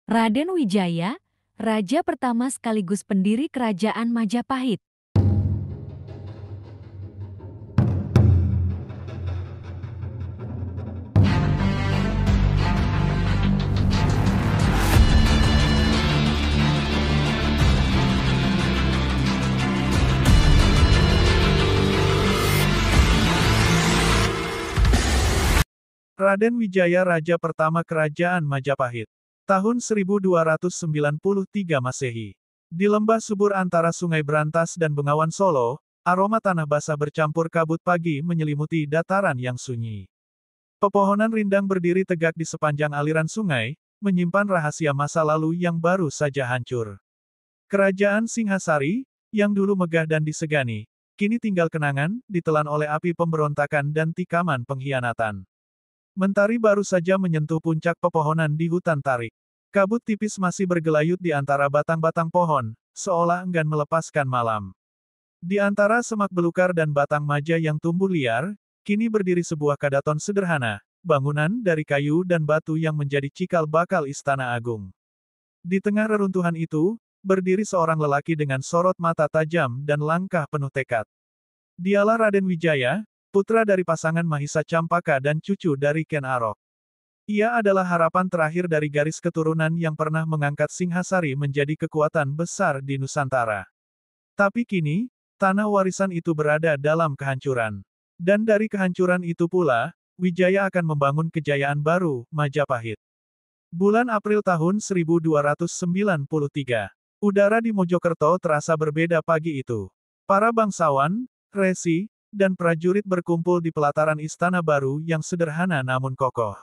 Raden Wijaya, raja pertama sekaligus pendiri kerajaan Majapahit. Raden Wijaya Raja pertama Kerajaan Majapahit. Tahun 1293 Masehi. Di lembah subur antara Sungai Brantas dan Bengawan Solo, aroma tanah basah bercampur kabut pagi menyelimuti dataran yang sunyi. Pepohonan rindang berdiri tegak di sepanjang aliran sungai, menyimpan rahasia masa lalu yang baru saja hancur. Kerajaan Singhasari, yang dulu megah dan disegani, kini tinggal kenangan, ditelan oleh api pemberontakan dan tikaman pengkhianatan. Mentari baru saja menyentuh puncak pepohonan di hutan tarik. Kabut tipis masih bergelayut di antara batang-batang pohon, seolah enggan melepaskan malam. Di antara semak belukar dan batang maja yang tumbuh liar, kini berdiri sebuah kadaton sederhana, bangunan dari kayu dan batu yang menjadi cikal bakal istana agung. Di tengah reruntuhan itu, berdiri seorang lelaki dengan sorot mata tajam dan langkah penuh tekad. Dialah Raden Wijaya, putra dari pasangan Mahisa Campaka dan cucu dari Ken Arok. Ia adalah harapan terakhir dari garis keturunan yang pernah mengangkat Singhasari menjadi kekuatan besar di Nusantara. Tapi kini, tanah warisan itu berada dalam kehancuran. Dan dari kehancuran itu pula, Wijaya akan membangun kejayaan baru, Majapahit. Bulan April tahun 1293. Udara di Mojokerto terasa berbeda pagi itu. Para bangsawan, resi, dan prajurit berkumpul di pelataran istana baru yang sederhana namun kokoh.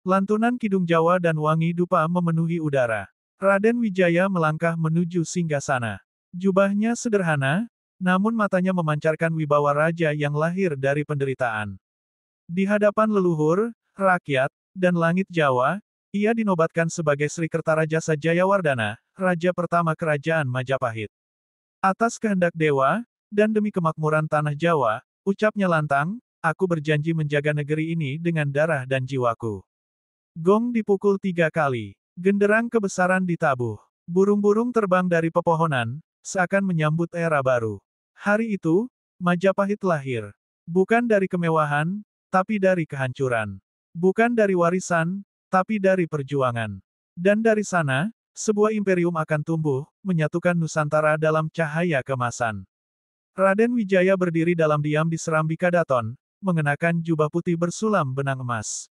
Lantunan Kidung Jawa dan wangi dupa memenuhi udara. Raden Wijaya melangkah menuju singgasana. Jubahnya sederhana, namun matanya memancarkan wibawa raja yang lahir dari penderitaan. Di hadapan leluhur, rakyat, dan langit Jawa, ia dinobatkan sebagai Sri Kertarajasa Jayawardana, raja pertama kerajaan Majapahit. Atas kehendak dewa, dan demi kemakmuran tanah Jawa, ucapnya lantang, aku berjanji menjaga negeri ini dengan darah dan jiwaku. Gong dipukul 3 kali. Genderang kebesaran ditabuh. Burung-burung terbang dari pepohonan, seakan menyambut era baru. Hari itu, Majapahit lahir. Bukan dari kemewahan, tapi dari kehancuran. Bukan dari warisan, tapi dari perjuangan. Dan dari sana, sebuah imperium akan tumbuh, menyatukan Nusantara dalam cahaya kemasan. Raden Wijaya berdiri dalam diam di serambi kadaton, mengenakan jubah putih bersulam benang emas.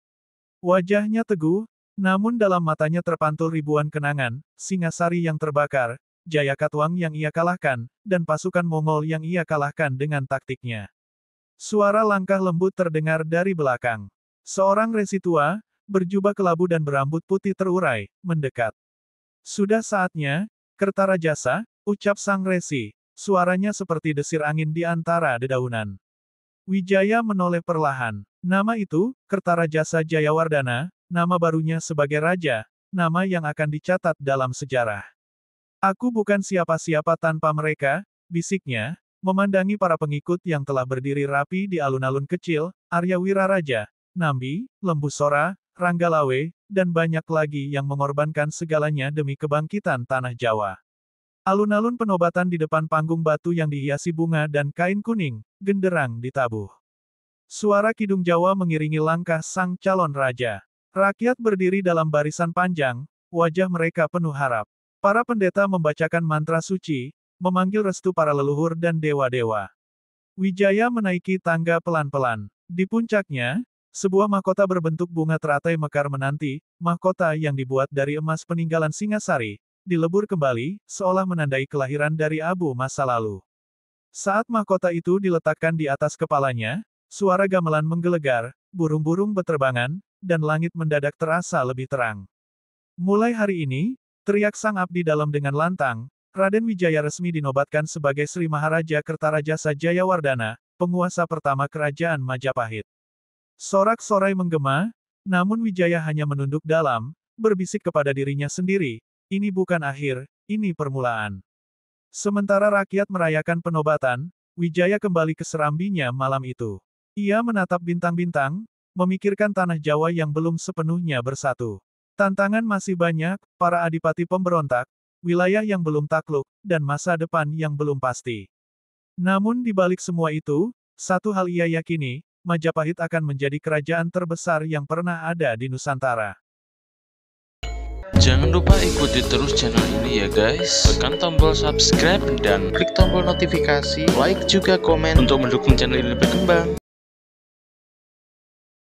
Wajahnya teguh, namun dalam matanya terpantul ribuan kenangan, Singhasari yang terbakar, Jayakatwang yang ia kalahkan, dan pasukan Mongol yang ia kalahkan dengan taktiknya. Suara langkah lembut terdengar dari belakang. Seorang resi tua, berjubah kelabu dan berambut putih terurai, mendekat. Sudah saatnya, Kertarajasa, ucap sang resi. Suaranya seperti desir angin di antara dedaunan. Wijaya menoleh perlahan. Nama itu, Kertarajasa Jayawardana, nama barunya sebagai raja, nama yang akan dicatat dalam sejarah. Aku bukan siapa-siapa tanpa mereka, bisiknya, memandangi para pengikut yang telah berdiri rapi di alun-alun kecil, Arya Wiraraja, Nambi, Lembu Sora, Ranggalawe, dan banyak lagi yang mengorbankan segalanya demi kebangkitan tanah Jawa. Alun-alun penobatan di depan panggung batu yang dihiasi bunga dan kain kuning, genderang ditabuh. Suara Kidung Jawa mengiringi langkah sang calon raja. Rakyat berdiri dalam barisan panjang, wajah mereka penuh harap. Para pendeta membacakan mantra suci, memanggil restu para leluhur dan dewa-dewa. Wijaya menaiki tangga pelan-pelan. Di puncaknya, sebuah mahkota berbentuk bunga teratai mekar menanti, mahkota yang dibuat dari emas peninggalan Singhasari, dilebur kembali, seolah menandai kelahiran dari abu masa lalu. Saat mahkota itu diletakkan di atas kepalanya, suara gamelan menggelegar, burung-burung beterbangan, dan langit mendadak terasa lebih terang. Mulai hari ini, teriak sang abdi dalam dengan lantang, Raden Wijaya resmi dinobatkan sebagai Sri Maharaja Kertarajasa Jayawardana, penguasa pertama kerajaan Majapahit. Sorak-sorai menggema, namun Wijaya hanya menunduk dalam, berbisik kepada dirinya sendiri, ini bukan akhir, ini permulaan. Sementara rakyat merayakan penobatan, Wijaya kembali ke serambinya malam itu. Ia menatap bintang-bintang, memikirkan tanah Jawa yang belum sepenuhnya bersatu. Tantangan masih banyak, para adipati pemberontak, wilayah yang belum takluk, dan masa depan yang belum pasti. Namun di balik semua itu, satu hal ia yakini, Majapahit akan menjadi kerajaan terbesar yang pernah ada di Nusantara. Jangan lupa ikuti terus channel ini ya guys. Tekan tombol subscribe dan klik tombol notifikasi, like juga komen untuk mendukung channel ini berkembang.